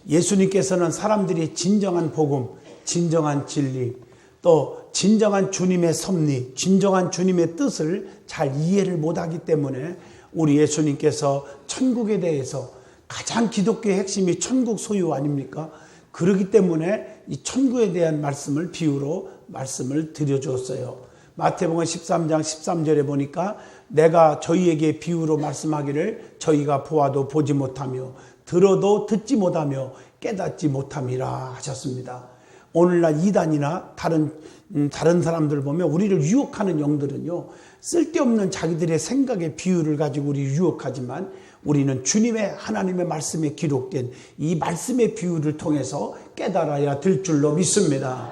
예수님께서는 사람들이 진정한 복음, 진정한 진리, 또 진정한 주님의 섭리, 진정한 주님의 뜻을 잘 이해를 못하기 때문에 우리 예수님께서 천국에 대해서 가장 기독교의 핵심이 천국 소유 아닙니까? 그렇기 때문에 이 천국에 대한 말씀을 비유로 말씀을 드려주었어요. 마태복음 13장 13절에 보니까 내가 저희에게 비유로 말씀하기를 저희가 보아도 보지 못하며 들어도 듣지 못하며 깨닫지 못함이라 하셨습니다. 오늘날 이단이나 다른 사람들 보면 우리를 유혹하는 영들은요, 쓸데없는 자기들의 생각의 비유를 가지고 우리 유혹하지만 우리는 주님의 하나님의 말씀에 기록된 이 말씀의 비유를 통해서 깨달아야 될 줄로 믿습니다.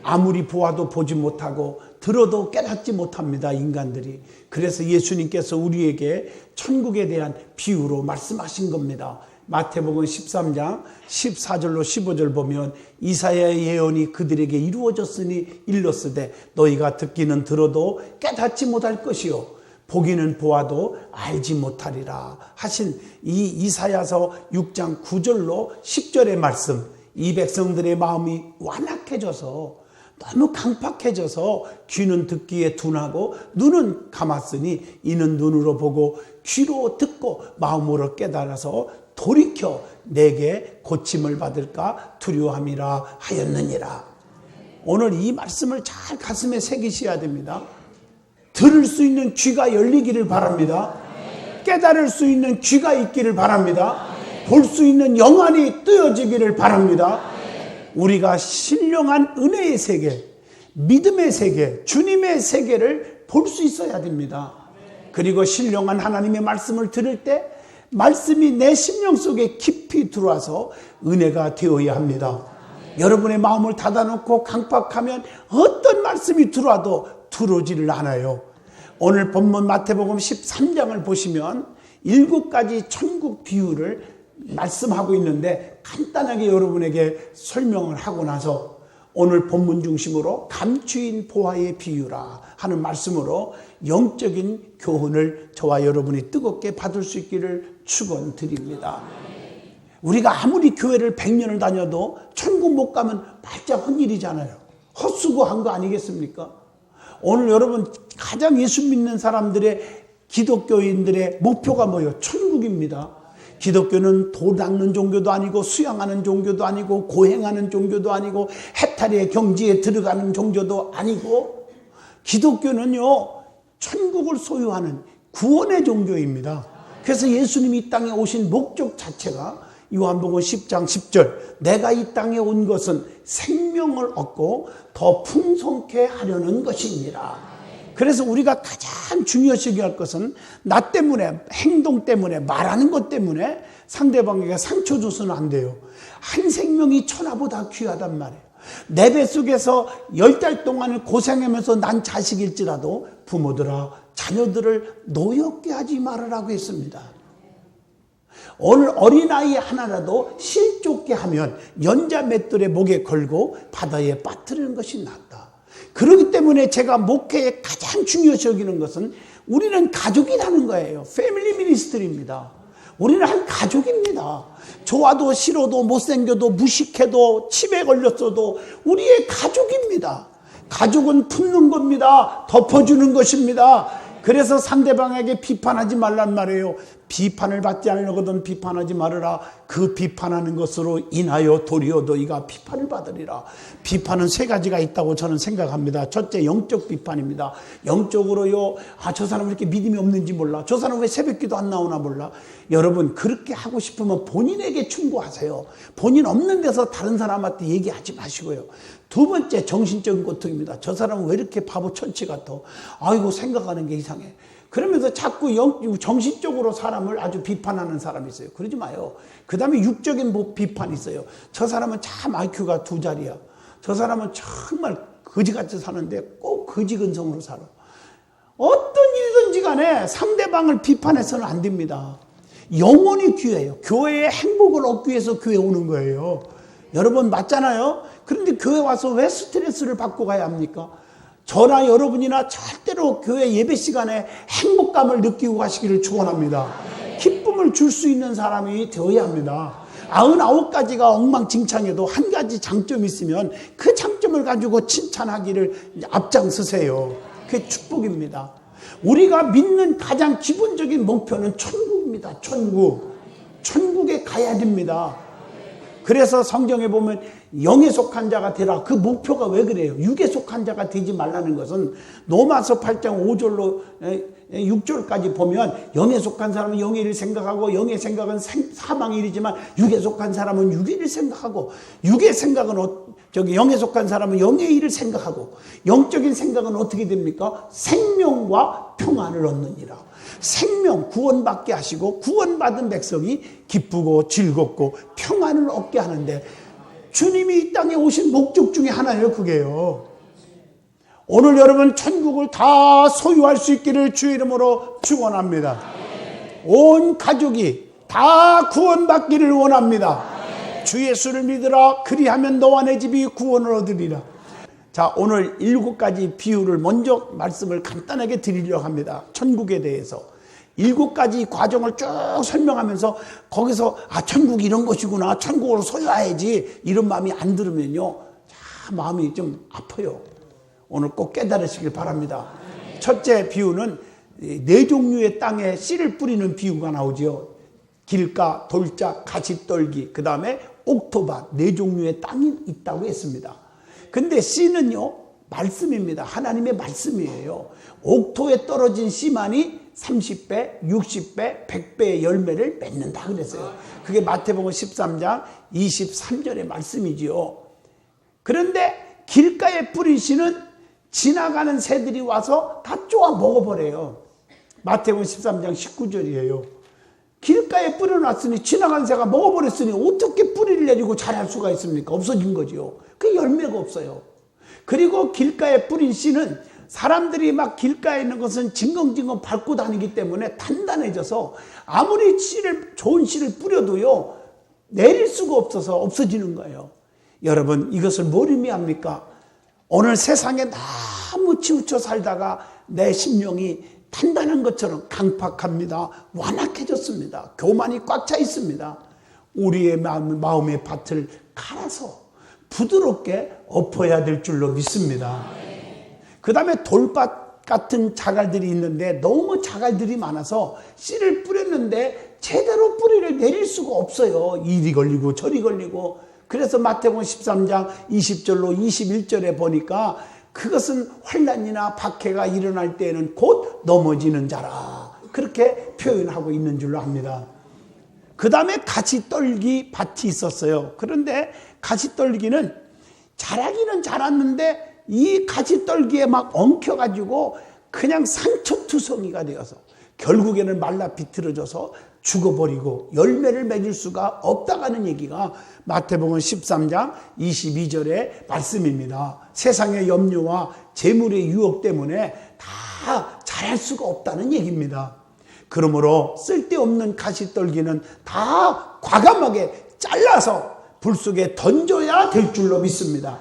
아무리 보아도 보지 못하고 들어도 깨닫지 못합니다, 인간들이. 그래서 예수님께서 우리에게 천국에 대한 비유로 말씀하신 겁니다. 마태복음 13장 14절로 15절 보면 이사야의 예언이 그들에게 이루어졌으니 일렀으되 너희가 듣기는 들어도 깨닫지 못할 것이요 보기는 보아도 알지 못하리라 하신 이 이사야서 6장 9절로 10절의 말씀, 이 백성들의 마음이 완악해져서 너무 강팍해져서 귀는 듣기에 둔하고 눈은 감았으니 이는 눈으로 보고 귀로 듣고 마음으로 깨달아서 돌이켜 내게 고침을 받을까 두려워함이라 하였느니라. 오늘 이 말씀을 잘 가슴에 새기셔야 됩니다. 들을 수 있는 귀가 열리기를 바랍니다. 깨달을 수 있는 귀가 있기를 바랍니다. 볼 수 있는 영안이 뜨여지기를 바랍니다. 우리가 신령한 은혜의 세계, 믿음의 세계, 주님의 세계를 볼 수 있어야 됩니다. 그리고 신령한 하나님의 말씀을 들을 때 말씀이 내 심령 속에 깊이 들어와서 은혜가 되어야 합니다. 여러분의 마음을 닫아놓고 강박하면 어떤 말씀이 들어와도 들어오지를 않아요. 오늘 본문 마태복음 13장을 보시면 7가지 천국 비유를 말씀하고 있는데 간단하게 여러분에게 설명을 하고 나서 오늘 본문 중심으로 감추인 보화의 비유라 하는 말씀으로 영적인 교훈을 저와 여러분이 뜨겁게 받을 수 있기를 축원드립니다. 우리가 아무리 교회를 100년을 다녀도 천국 못 가면 발짝 헛일이잖아요. 헛수고한 거 아니겠습니까? 오늘 여러분 가장 예수 믿는 사람들의 기독교인들의 목표가 뭐예요? 천국입니다. 기독교는 도 닦는 종교도 아니고 수양하는 종교도 아니고 고행하는 종교도 아니고 해탈의 경지에 들어가는 종교도 아니고 기독교는요 천국을 소유하는 구원의 종교입니다. 그래서 예수님이 이 땅에 오신 목적 자체가 요한복음 10장 10절 내가 이 땅에 온 것은 생명을 얻고 더 풍성케 하려는 것이니라. 그래서 우리가 가장 중요시 여겨야 할 것은 나 때문에 행동 때문에 말하는 것 때문에 상대방에게 상처 줘서는 안 돼요. 한 생명이 천하보다 귀하단 말이에요. 내 뱃속에서 10달 동안을 고생하면서 난 자식일지라도 부모들아 자녀들을 노엽게 하지 말으라고 했습니다. 오늘 어린아이 하나라도 실족게 하면 연자 맷돌에 목에 걸고 바다에 빠뜨리는 것이 낫다. 그렇기 때문에 제가 목회에 가장 중요시 여기는 것은 우리는 가족이라는 거예요. 패밀리 미니스트리입니다. 우리는 한 가족입니다. 좋아도 싫어도 못생겨도 무식해도 치매 걸렸어도 우리의 가족입니다. 가족은 품는 겁니다. 덮어주는 것입니다. 그래서 상대방에게 비판하지 말란 말이에요. 비판을 받지 않으려거든 비판하지 말으라. 그 비판하는 것으로 인하여 도리어 너희가 비판을 받으리라. 비판은 3가지가 있다고 저는 생각합니다. 첫째, 영적 비판입니다. 영적으로요, 저 사람 왜 이렇게 믿음이 없는지 몰라. 저 사람 왜 새벽기도 안 나오나 몰라. 여러분 그렇게 하고 싶으면 본인에게 충고하세요. 본인 없는 데서 다른 사람한테 얘기하지 마시고요. 2번째, 정신적인 고통입니다. 저 사람은 왜 이렇게 바보 천치 같아. 아이고 생각하는 게 이상해. 그러면서 자꾸 정신적으로 사람을 아주 비판하는 사람이 있어요. 그러지 마요. 그 다음에 육적인 비판이 있어요. 저 사람은 참 IQ가 2자리야. 저 사람은 정말 거지같이 사는데 꼭 거지 근성으로 살아. 어떤 일이든지 간에 상대방을 비판해서는 안 됩니다. 영혼이 귀해요. 교회의 행복을 얻기 위해서 교회에 오는 거예요. 여러분 맞잖아요. 그런데 교회 와서 왜 스트레스를 받고 가야 합니까? 저나 여러분이나 절대로 교회 예배 시간에 행복감을 느끼고 가시기를 축원합니다. 기쁨을 줄 수 있는 사람이 되어야 합니다. 99가지가 엉망진창해도 한 가지 장점이 있으면 그 장점을 가지고 칭찬하기를 앞장서세요. 그게 축복입니다. 우리가 믿는 가장 기본적인 목표는 천국입니다. 천국에 가야 됩니다. 그래서 성경에 보면 영에 속한 자가 되라. 그 목표가 왜 그래요? 육에 속한 자가 되지 말라는 것은 로마서 8장 5절로 6절까지 보면 영에 속한 사람은 영의 일을 생각하고 영의 생각은 사망의 일이지만 육에 속한 사람은 육의 일을 생각하고 영에 속한 사람은 영의 일을 생각하고 영적인 생각은 어떻게 됩니까? 생명과 평안을 얻느니라. 생명 구원받게 하시고 구원받은 백성이 기쁘고 즐겁고 평안을 얻게 하는데 주님이 이 땅에 오신 목적 중에 하나예요. 그게요. 오늘 여러분 천국을 다 소유할 수 있기를 주의 이름으로 축원합니다. 온 가족이 다 구원받기를 원합니다. 주 예수를 믿으라. 그리하면 너와 내 집이 구원을 얻으리라. 자, 오늘 7가지 비유를 먼저 말씀을 간단하게 드리려고 합니다. 천국에 대해서 7가지 과정을 쭉 설명하면서 거기서 천국이 이런 것이구나, 천국을 소유해야지 이런 마음이 안 들으면요 마음이 좀 아파요. 오늘 꼭 깨달으시길 바랍니다. 첫째 비유는 4종류의 땅에 씨를 뿌리는 비유가 나오죠. 길가, 돌짝, 가시떨기, 그 다음에 옥토밭 4종류의 땅이 있다고 했습니다. 근데 씨는요 말씀입니다. 하나님의 말씀이에요. 옥토에 떨어진 씨만이 30배, 60배, 100배의 열매를 맺는다 그랬어요. 그게 마태복음 13장 23절의 말씀이지요. 그런데 길가에 뿌린 씨는 지나가는 새들이 와서 다 쪼아 먹어버려요. 마태복음 13장 19절이에요. 길가에 뿌려놨으니 지나가는 새가 먹어버렸으니 어떻게 뿌리를 내리고 자랄 수가 있습니까? 없어진 거죠. 그 열매가 없어요. 그리고 길가에 뿌린 씨는 사람들이 막 길가에 있는 것은 징검징검 밟고 다니기 때문에 단단해져서 아무리 좋은 씨를 뿌려도요 내릴 수가 없어서 없어지는 거예요. 여러분 이것을 뭘 의미합니까? 오늘 세상에 너무 치우쳐 살다가 내 심령이 단단한 것처럼 강팍합니다. 완악해졌습니다. 교만이 꽉 차 있습니다. 우리의 마음의 밭을 갈아서 부드럽게 엎어야 될 줄로 믿습니다. 그 다음에 돌밭 같은 자갈들이 있는데 너무 자갈들이 많아서 씨를 뿌렸는데 제대로 뿌리를 내릴 수가 없어요. 이리 걸리고 저리 걸리고. 그래서 마태복음 13장 20절로 21절에 보니까 그것은 환난이나 박해가 일어날 때에는 곧 넘어지는 자라. 그렇게 표현하고 있는 줄로 압니다. 그 다음에 가시떨기 밭이 있었어요. 그런데 가시떨기는 자라기는 자랐는데 이 가시떨기에 막 엉켜가지고 그냥 상처투성이가 되어서 결국에는 말라 비틀어져서 죽어버리고 열매를 맺을 수가 없다가는 얘기가 마태복음 13장 22절의 말씀입니다. 세상의 염려와 재물의 유혹 때문에 다 자랄 수가 없다는 얘기입니다. 그러므로 쓸데없는 가시떨기는 다 과감하게 잘라서 불 속에 던져야 될 줄로 믿습니다.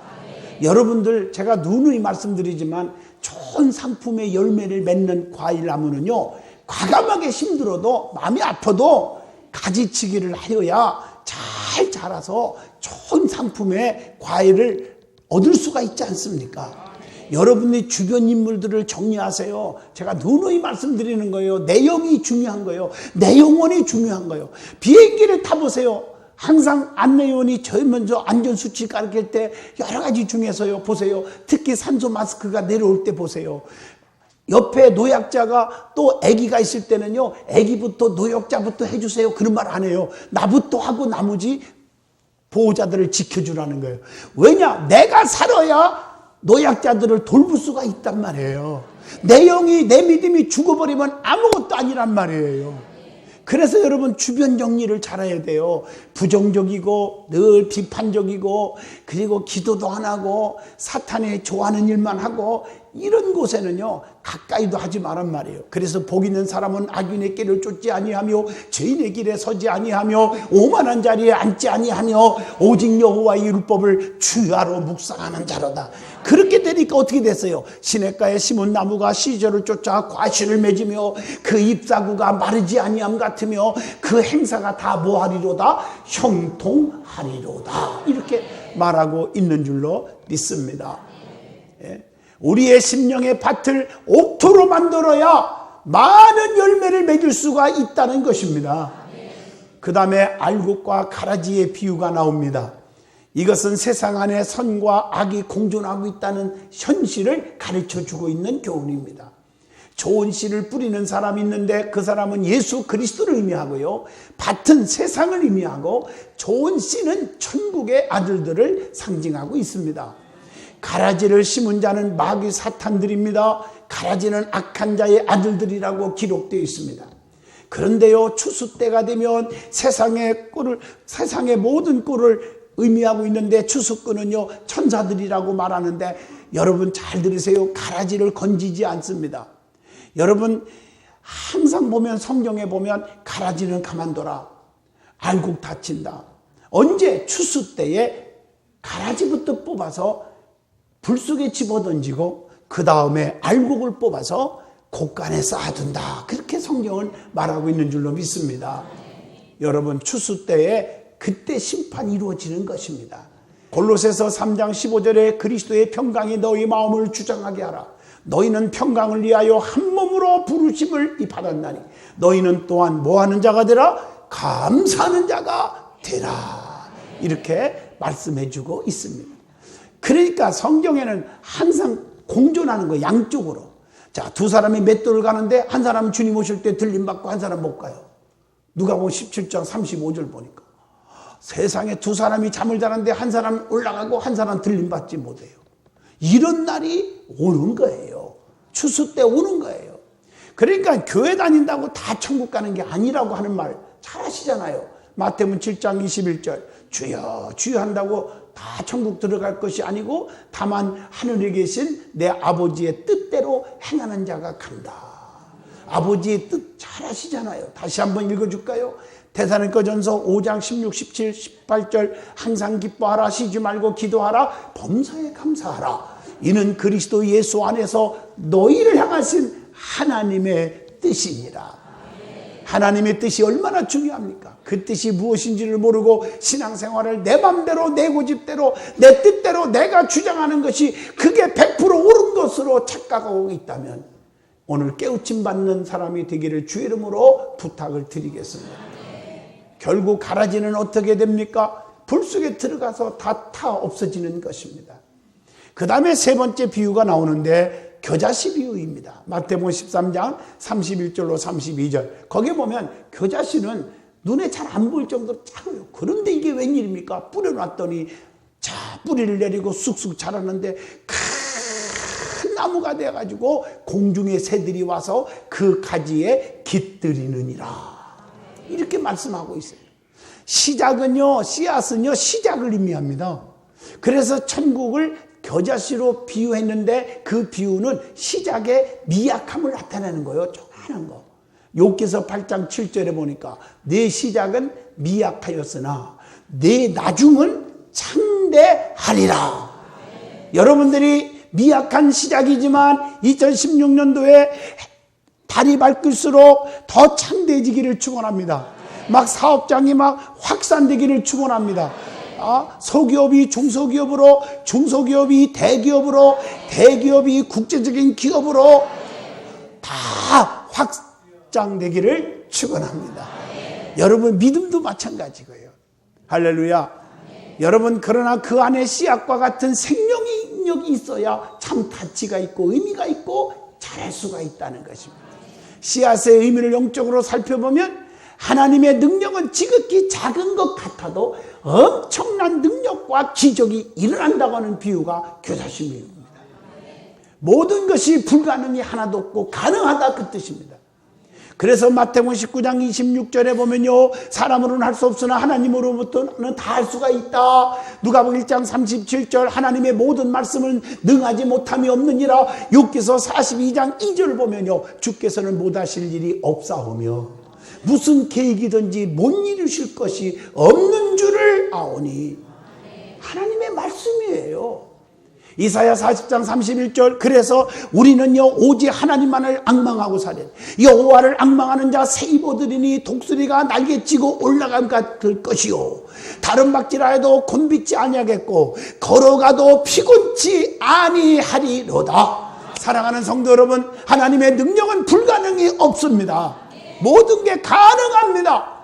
여러분들 제가 누누이 말씀드리지만 좋은 상품의 열매를 맺는 과일나무는요 과감하게 힘들어도 마음이 아파도 가지치기를 하여야 잘 자라서 좋은 상품의 과일을 얻을 수가 있지 않습니까? 여러분이 주변 인물들을 정리하세요. 제가 누누이 말씀드리는 거예요. 내용이 중요한 거예요. 내 영혼이 중요한 거예요. 비행기를 타보세요. 항상 안내원이 제일 먼저 안전수칙 가르칠 때 여러 가지 중에서요. 보세요. 특히 산소 마스크가 내려올 때 보세요. 옆에 노약자가 또 아기가 있을 때는요. 아기부터 노약자부터 해주세요. 그런 말 안 해요. 나부터 하고 나머지 보호자들을 지켜주라는 거예요. 왜냐? 내가 살아야 노약자들을 돌볼 수가 있단 말이에요. 내 영이 내 믿음이 죽어버리면 아무것도 아니란 말이에요. 그래서 여러분 주변 정리를 잘해야 돼요. 부정적이고 늘 비판적이고 그리고 기도도 안 하고 사탄이 좋아하는 일만 하고 이런 곳에는요 가까이도 하지 말란 말이에요. 그래서 복 있는 사람은 악인의 길을 쫓지 아니하며 죄인의 길에 서지 아니하며 오만한 자리에 앉지 아니하며 오직 여호와의 율법을 주야로 묵상하는 자로다. 그렇게 되니까 어떻게 됐어요? 시냇가에 심은 나무가 시절을 쫓아 과실을 맺으며 그 잎사구가 마르지 아니함 같으며 그 행사가 다 뭐하리로다? 형통하리로다. 이렇게 말하고 있는 줄로 믿습니다. 우리의 심령의 밭을 옥토로 만들어야 많은 열매를 맺을 수가 있다는 것입니다. 그 다음에 알곡과 가라지의 비유가 나옵니다. 이것은 세상 안에 선과 악이 공존하고 있다는 현실을 가르쳐주고 있는 교훈입니다. 좋은 씨를 뿌리는 사람이 있는데 그 사람은 예수 그리스도를 의미하고요, 밭은 세상을 의미하고 좋은 씨는 천국의 아들들을 상징하고 있습니다. 가라지를 심은 자는 마귀 사탄들입니다. 가라지는 악한 자의 아들들이라고 기록되어 있습니다. 그런데요, 추수 때가 되면 세상의 모든 꿀을 의미하고 있는데 추수꾼은요 천사들이라고 말하는데, 여러분 잘 들으세요. 가라지를 건지지 않습니다. 여러분 항상 보면, 성경에 보면 가라지는 가만둬라, 알곡 다친다. 언제? 추수 때에 가라지부터 뽑아서 불 속에 집어던지고 그 다음에 알곡을 뽑아서 곡간에 쌓아둔다. 그렇게 성경은 말하고 있는 줄로 믿습니다. 여러분 추수 때에 그때 심판이 이루어지는 것입니다. 골로새서 3장 15절에 그리스도의 평강이 너희 마음을 주장하게 하라. 너희는 평강을 위하여 한 몸으로 부르심을 받았나니 너희는 또한 뭐하는 자가 되라? 감사하는 자가 되라. 이렇게 말씀해주고 있습니다. 그러니까 성경에는 항상 공존하는 거예요. 양쪽으로. 자, 두 사람이 맷돌을 가는데 한 사람은 주님 오실 때 들림받고 한 사람 못 가요. 누가복음 17장 35절 보니까 세상에 두 사람이 잠을 자는데 한 사람 올라가고 한 사람 들림받지 못해요. 이런 날이 오는 거예요. 추수 때 오는 거예요. 그러니까 교회 다닌다고 다 천국 가는 게 아니라고 하는 말 잘 아시잖아요. 마태복음 7장 21절 주여 주여 한다고 다 천국 들어갈 것이 아니고 다만 하늘에 계신 내 아버지의 뜻대로 행하는 자가 간다. 아버지의 뜻 잘 아시잖아요. 다시 한번 읽어줄까요? 데살로니가전서 5장 16, 17, 18절 항상 기뻐하라, 쉬지 말고 기도하라, 범사에 감사하라. 이는 그리스도 예수 안에서 너희를 향하신 하나님의 뜻이니라. 하나님의 뜻이 얼마나 중요합니까? 그 뜻이 무엇인지를 모르고 신앙생활을 내 맘대로 내 고집대로 내 뜻대로 내가 주장하는 것이 그게 100% 옳은 것으로 착각하고 있다면 오늘 깨우침 받는 사람이 되기를 주의 이름으로 부탁을 드리겠습니다. 결국 가라지는 어떻게 됩니까? 불 속에 들어가서 다 타 없어지는 것입니다. 그 다음에 세 번째 비유가 나오는데 겨자씨 비유입니다. 마태복음 13장 31절로 32절. 거기에 보면 겨자씨는 눈에 잘 안 보일 정도로 작아요. 그런데 이게 웬일입니까? 뿌려놨더니 자 뿌리를 내리고 쑥쑥 자라는데 큰 나무가 돼가지고 공중의 새들이 와서 그 가지에 깃들이느니라. 이렇게 말씀하고 있어요. 시작은요, 씨앗은요 시작을 의미합니다. 그래서 천국을 겨자씨로 비유했는데 그 비유는 시작의 미약함을 나타내는 거예요. 조그마한 거. 욥기서 8장 7절에 보니까 내 시작은 미약하였으나 내 나중은 창대하리라. 여러분들이 미약한 시작이지만 2016년도에 달이 밝을수록 더 창대해지기를 축원합니다. 막 사업장이 막 확산되기를 축원합니다. 소기업이 중소기업으로, 중소기업이 대기업으로, 대기업이 국제적인 기업으로 다 확장되기를 축원합니다. 여러분 믿음도 마찬가지고요. 할렐루야. 여러분 그러나 그 안에 씨앗과 같은 생명력이 있어야 참 가치가 있고 의미가 있고 잘할 수가 있다는 것입니다. 씨앗의 의미를 영적으로 살펴보면 하나님의 능력은 지극히 작은 것 같아도 엄청난 능력과 기적이 일어난다고 하는 비유가 겨자씨 비유입니다. 모든 것이 불가능이 하나도 없고 가능하다 그 뜻입니다. 그래서 마태복음 19장 26절에 보면요, 사람으로는 할 수 없으나 하나님으로부터는 다 할 수가 있다. 누가복음 1장 37절, 하나님의 모든 말씀은 능하지 못함이 없느니라. 욥기서 42장 2절 보면요, 주께서는 못하실 일이 없사오며 무슨 계획이든지 못 이루실 것이 없는 줄을 아오니. 하나님의 말씀이에요. 이사야 40장 31절, 그래서 우리는요 오직 하나님만을 앙망하고 살래. 여호와를 앙망하는 자 새 입 얻으리니 독수리가 날개치고 올라감 같을 것이요 다른 박질하여도 곤비지 아니하겠고 걸어가도 피곤치 아니하리로다. 사랑하는 성도 여러분, 하나님의 능력은 불가능이 없습니다. 모든 게 가능합니다.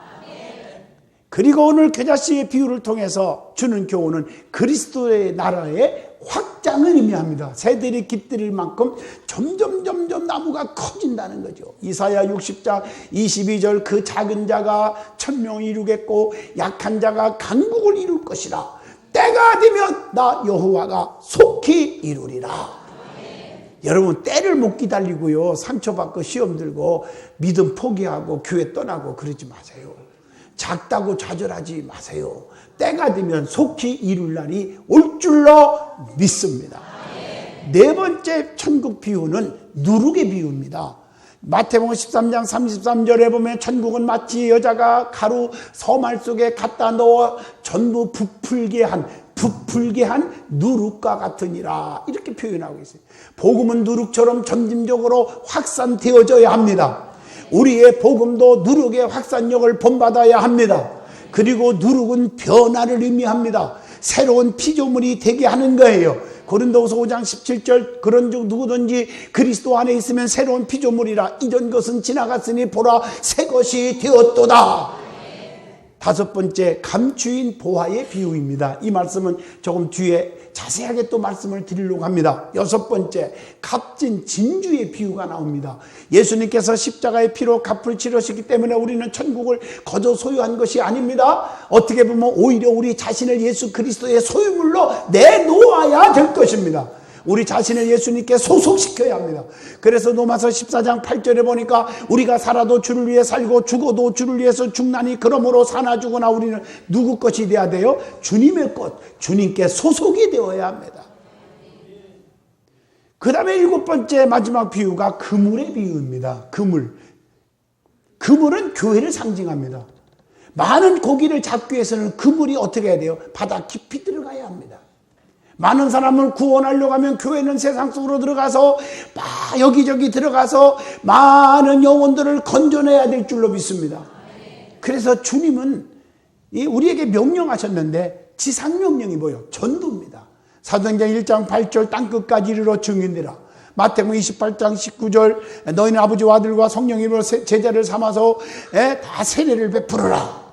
그리고 오늘 겨자씨의 비유를 통해서 주는 교훈은 그리스도의 나라의 확장을 의미합니다. 새들이 깃들일 만큼 점점 나무가 커진다는 거죠. 이사야 60장 22절, 그 작은 자가 천명을 이루겠고 약한 자가 강국을 이룰 것이라. 때가 되면 나 여호와가 속히 이루리라. 여러분, 때를 못 기다리고요 상처받고 시험 들고 믿음 포기하고 교회 떠나고 그러지 마세요. 작다고 좌절하지 마세요. 때가 되면 속히 이룰 날이 올 줄로 믿습니다. 네 번째 천국 비유는 누룩의 비유입니다. 마태복음 13장 33절에 보면 천국은 마치 여자가 가루 서말 속에 갖다 넣어 전부 부풀게 한 누룩과 같으니라, 이렇게 표현하고 있어요. 복음은 누룩처럼 점진적으로 확산되어져야 합니다. 우리의 복음도 누룩의 확산력을 본받아야 합니다. 그리고 누룩은 변화를 의미합니다. 새로운 피조물이 되게 하는 거예요. 고린도후서 5장 17절, 그런즉 누구든지 그리스도 안에 있으면 새로운 피조물이라. 이전 것은 지나갔으니 보라 새 것이 되었도다. 다섯 번째, 감추인 보화의 비유입니다. 이 말씀은 조금 뒤에 자세하게 또 말씀을 드리려고 합니다. 여섯 번째, 값진 진주의 비유가 나옵니다. 예수님께서 십자가의 피로 값을 치르셨기 때문에 우리는 천국을 거저 소유한 것이 아닙니다. 어떻게 보면 오히려 우리 자신을 예수 그리스도의 소유물로 내놓아야 될 것입니다. 우리 자신을 예수님께 소속시켜야 합니다. 그래서 로마서 14장 8절에 보니까 우리가 살아도 주를 위해 살고 죽어도 주를 위해서 죽나니 그러므로 사나 죽으나 우리는 누구 것이 되어야 돼요? 주님의 것, 주님께 소속이 되어야 합니다. 그 다음에 일곱 번째 마지막 비유가 그물의 비유입니다. 그물은 교회를 상징합니다. 많은 고기를 잡기 위해서는 그물이 어떻게 해야 돼요? 바다 깊이 들어가야 합니다. 많은 사람을 구원하려고 하면 교회는 세상 속으로 들어가서 여기저기 들어가서 많은 영혼들을 건져내야 될 줄로 믿습니다. 그래서 주님은 우리에게 명령하셨는데 지상명령이 뭐예요? 전도입니다. 사도행전 1장 8절 땅끝까지 이르러 증인되라. 마태복음 28장 19절 너희는 아버지와 아들과 성령님으로 제자를 삼아서 다 세례를 베풀어라.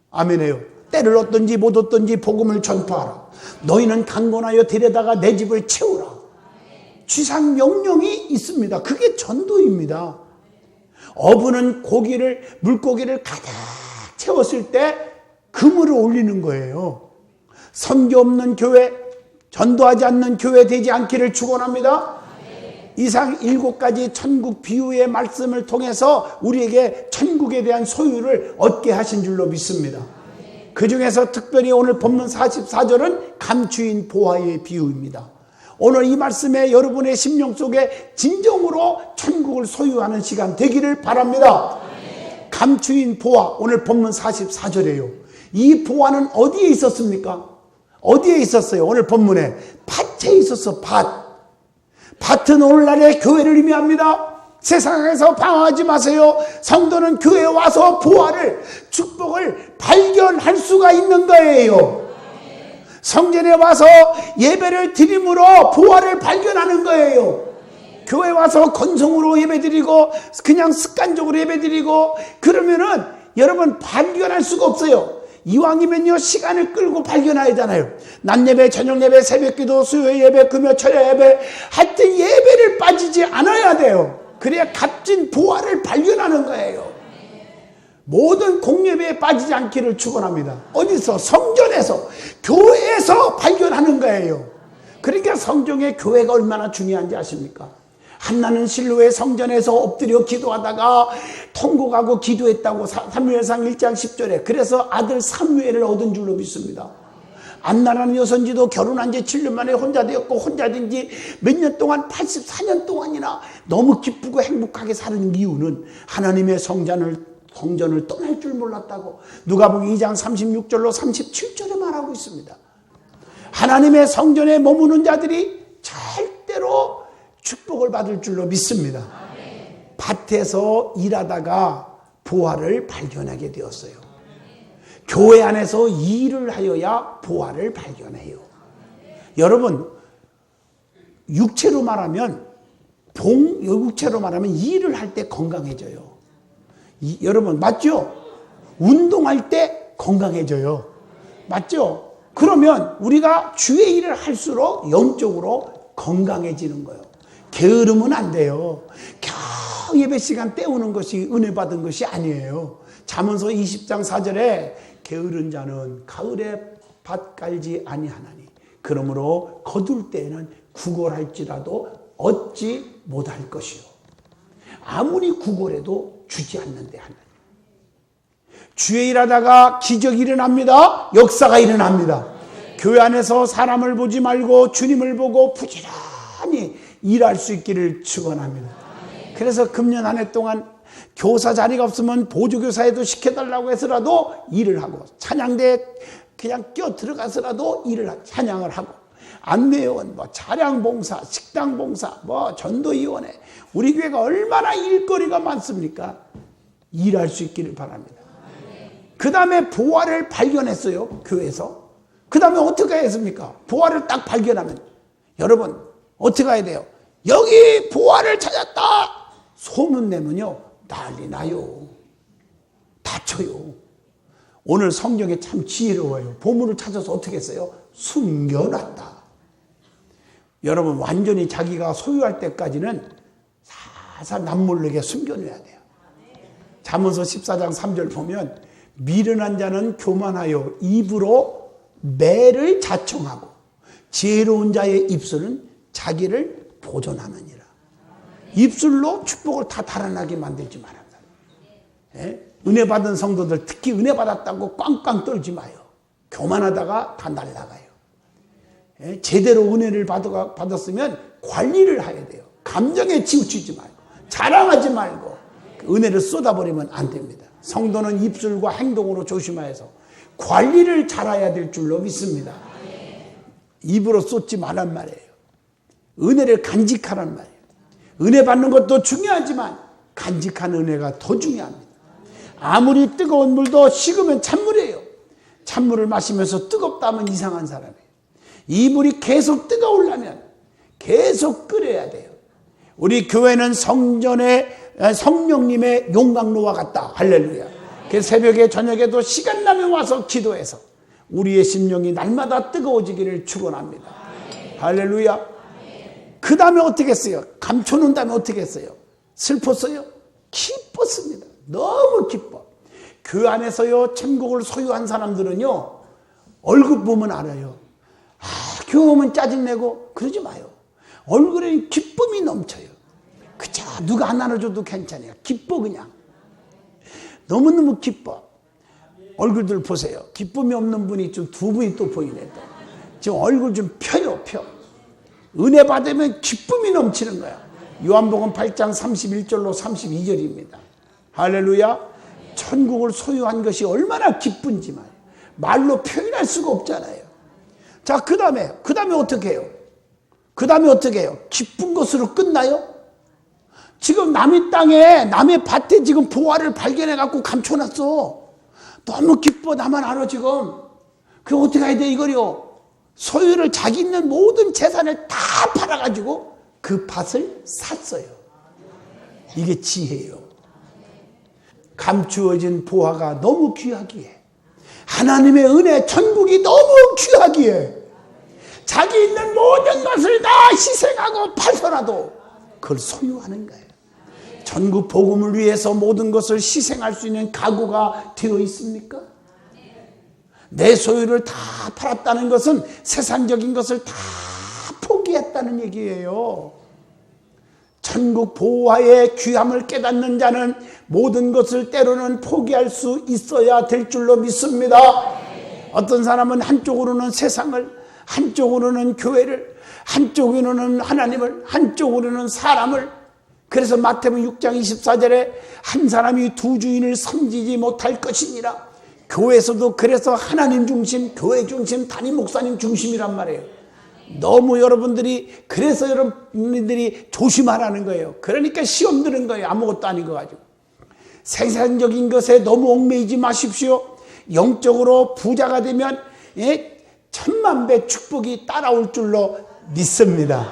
아멘이에요. 때를 얻든지 못 얻든지 복음을 전파하라. 너희는 강건하여 데려다가 내 집을 채우라. 지상 명령이 있습니다. 그게 전도입니다. 어부는 물고기를 가득 채웠을 때 그물을 올리는 거예요. 선교 없는 교회, 전도하지 않는 교회 되지 않기를 축원합니다. 이상 7가지 천국 비유의 말씀을 통해서 우리에게 천국에 대한 소유를 얻게 하신 줄로 믿습니다. 그 중에서 특별히 오늘 본문 44절은 감추인 보화의 비유입니다. 오늘 이 말씀에 여러분의 심령 속에 진정으로 천국을 소유하는 시간 되기를 바랍니다. 감추인 보화, 오늘 본문 44절이에요. 이 보화는 어디에 있었습니까? 어디에 있었어요? 오늘 본문에 밭에 있었어. 밭은 오늘날의 교회를 의미합니다. 세상에서 방황하지 마세요. 성도는 교회에 와서 보화를, 축복을 발견할 수가 있는 거예요. 성전에 와서 예배를 드림으로 보화를 발견하는 거예요. 교회 와서 건성으로 예배드리고 그냥 습관적으로 예배드리고 그러면은 여러분 발견할 수가 없어요. 이왕이면요 시간을 끌고 발견해야 하잖아요. 낮 예배, 저녁 예배, 새벽 기도, 수요 예배, 금요 철야 예배, 하여튼 예배를 빠지지 않아야 돼요. 그래야 값진 보화를 발견하는 거예요. 모든 공예배에 빠지지 않기를 축원합니다. 어디서? 성전에서, 교회에서 발견하는 거예요. 그러니까 성경에 교회가 얼마나 중요한지 아십니까? 한나는 실로의 성전에서 엎드려 기도하다가 통곡하고 기도했다고 사무엘상 1장 10절에. 그래서 아들 사무엘을 얻은 줄로 믿습니다. 안나라는 여선지도 결혼한 지 7년 만에 혼자 되었고, 혼자 된 지 몇 년 동안 84년 동안이나 너무 기쁘고 행복하게 사는 이유는 하나님의 성전을 떠날 줄 몰랐다고 누가복음 2장 36절로 37절에 말하고 있습니다. 하나님의 성전에 머무는 자들이 절대로 축복을 받을 줄로 믿습니다. 밭에서 일하다가 보화를 발견하게 되었어요. 교회 안에서 일을 하여야 보화를 발견해요. 여러분, 육체로 말하면 일을 할 때 건강해져요. 여러분 맞죠? 운동할 때 건강해져요. 맞죠? 그러면 우리가 주의 일을 할수록 영적으로 건강해지는 거예요. 게으르면 안 돼요. 겨우 예배 시간 때우는 것이 은혜 받은 것이 아니에요. 잠언서 20장 4절에 게으른 자는 가을에 밭 깔지 아니하나니 그러므로 거둘 때에는 구걸할지라도 얻지 못할 것이요. 아무리 구걸해도 주지 않는데 하나님. 주의 일하다가 기적이 일어납니다. 역사가 일어납니다. 교회 안에서 사람을 보지 말고 주님을 보고 부지런히 일할 수 있기를 축원합니다. 그래서 금년 한 해 동안 교사 자리가 없으면 보조교사에도 시켜달라고 해서라도 일을 하고, 찬양대에 그냥 끼어 들어가서라도 찬양을 하고, 안내요원, 차량봉사, 식당봉사, 전도위원회, 우리 교회가 얼마나 일거리가 많습니까? 일할 수 있기를 바랍니다. 그 다음에 보화를 발견했어요, 교회에서. 그 다음에 어떻게 했습니까? 보화를 딱 발견하면 여러분 어떻게 해야 돼요? 여기 보화를 찾았다 소문내면요 난리 나요. 다쳐요. 오늘 성경에 참 지혜로워요. 보물을 찾아서 어떻게 했어요? 숨겨놨다. 여러분 완전히 자기가 소유할 때까지는 살살 남몰래게 숨겨놔야 돼요. 잠언서 14장 3절 보면 미련한 자는 교만하여 입으로 매를 자청하고 지혜로운 자의 입술은 자기를 보존하느니라. 입술로 축복을 다 달아나게 만들지 말아요. 은혜 받은 성도들 특히 은혜 받았다고 꽝꽝 떨지 마요. 교만하다가 다 날아가요. 제대로 은혜를 받았으면 관리를 해야 돼요. 감정에 치우치지 말고 자랑하지 말고 은혜를 쏟아버리면 안 됩니다. 성도는 입술과 행동으로 조심하여서 관리를 잘해야 될 줄로 믿습니다. 입으로 쏟지 말란 말이에요. 은혜를 간직하란 말이에요. 은혜 받는 것도 중요하지만 간직한 은혜가 더 중요합니다. 아무리 뜨거운 물도 식으면 찬물이에요. 찬물을 마시면서 뜨겁다 하면 이상한 사람이에요. 이 물이 계속 뜨거우려면 계속 끓여야 돼요. 우리 교회는 성전에 성령님의 용광로와 같다. 할렐루야. 그래서 새벽에 저녁에도 시간 나면 와서 기도해서 우리의 심령이 날마다 뜨거워지기를 축원합니다. 할렐루야. 그 다음에 어떻게 했어요? 감춰놓은 다음에 어떻게 했어요? 슬펐어요? 기뻤습니다. 너무 기뻐. 그 안에서요 천국을 소유한 사람들은요 얼굴 보면 알아요. 교회 오면 짜증내고 그러지 마요. 얼굴에 기쁨이 넘쳐요. 그저 누가 안 나눠줘도 괜찮아요. 기뻐 그냥. 너무너무 기뻐. 얼굴들 보세요. 기쁨이 없는 분이 좀 두 분이 또 보이네. 또. 지금 얼굴 좀 펴요. 펴. 은혜 받으면 기쁨이 넘치는 거야. 요한복음 8장 31절로 32절입니다. 할렐루야. 천국을 소유한 것이 얼마나 기쁜지 말로 표현할 수가 없잖아요. 자, 그 다음에 어떻게 해요? 그 다음에 어떻게 해요? 기쁜 것으로 끝나요? 지금 남의 땅에, 남의 밭에 지금 보화를 발견해갖고 감춰놨어. 너무 기뻐, 나만 알아, 지금. 그럼 어떻게 해야 돼, 이거요? 소유를 자기 있는 모든 재산을 다 팔아가지고 그 밭을 샀어요. 이게 지혜예요. 감추어진 보화가 너무 귀하기에, 하나님의 은혜, 천국이 너무 귀하기에 자기 있는 모든 것을 다 희생하고 팔더라도 그걸 소유하는 거예요. 전국 복음을 위해서 모든 것을 희생할 수 있는 각오가 되어 있습니까? 내 소유를 다 팔았다는 것은 세상적인 것을 다 포기했다는 얘기예요. 천국 보화의 귀함을 깨닫는 자는 모든 것을 때로는 포기할 수 있어야 될 줄로 믿습니다. 어떤 사람은 한쪽으로는 세상을, 한쪽으로는 교회를, 한쪽으로는 하나님을, 한쪽으로는 사람을. 그래서 마태복음 6장 24절에 한 사람이 두 주인을 섬기지 못할 것이니라. 교회에서도 그래서 하나님 중심, 교회 중심, 담임 목사님 중심이란 말이에요. 너무 여러분들이, 그래서 여러분들이 조심하라는 거예요. 그러니까 시험 드는 거예요. 아무것도 아닌 거 가지고. 세상적인 것에 너무 얽매이지 마십시오. 영적으로 부자가 되면 천만 배 축복이 따라올 줄로 믿습니다.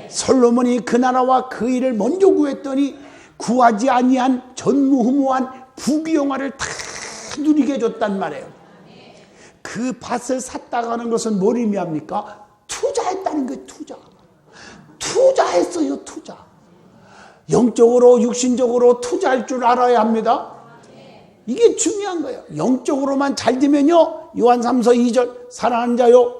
솔로몬이 그 나라와 그 일을 먼저 구했더니 구하지 아니한 전무후무한 부귀영화를 다 누리게 해줬단 말이에요. 그 밭을 샀다가 하는 것은 뭘 의미합니까? 투자했다는 거예요. 투자했어요. 투자. 영적으로 육신적으로 투자할 줄 알아야 합니다. 이게 중요한 거예요. 영적으로만 잘 되면요, 요한 3서 2절 사랑하는 자요,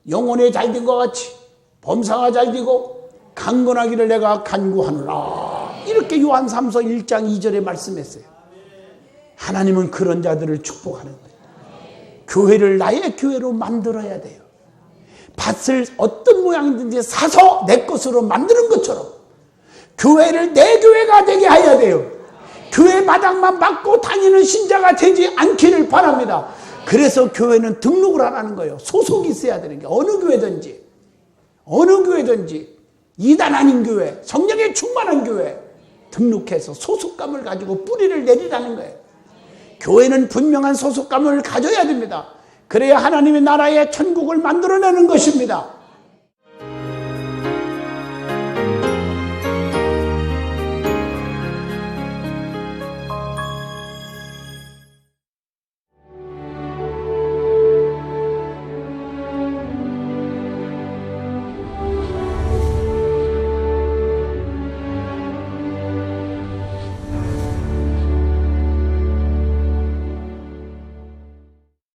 영혼에 잘 된 것 같이 범사가 잘 되고 강건하기를 내가 간구하노라. 이렇게 요한 3서 1장 2절에 말씀했어요. 하나님은 그런 자들을 축복하는 거예요. 교회를 나의 교회로 만들어야 돼요. 밭을 어떤 모양이든지 사서 내 것으로 만드는 것처럼 교회를 내 교회가 되게 해야 돼요. 교회 마당만 맡고 다니는 신자가 되지 않기를 바랍니다. 그래서 교회는 등록을 하라는 거예요. 소속이 있어야 되는 게, 어느 교회든지 이단 아닌 교회, 성령에 충만한 교회 등록해서 소속감을 가지고 뿌리를 내리라는 거예요. 교회는 분명한 소속감을 가져야 됩니다. 그래야 하나님의 나라의 천국을 만들어내는 것입니다.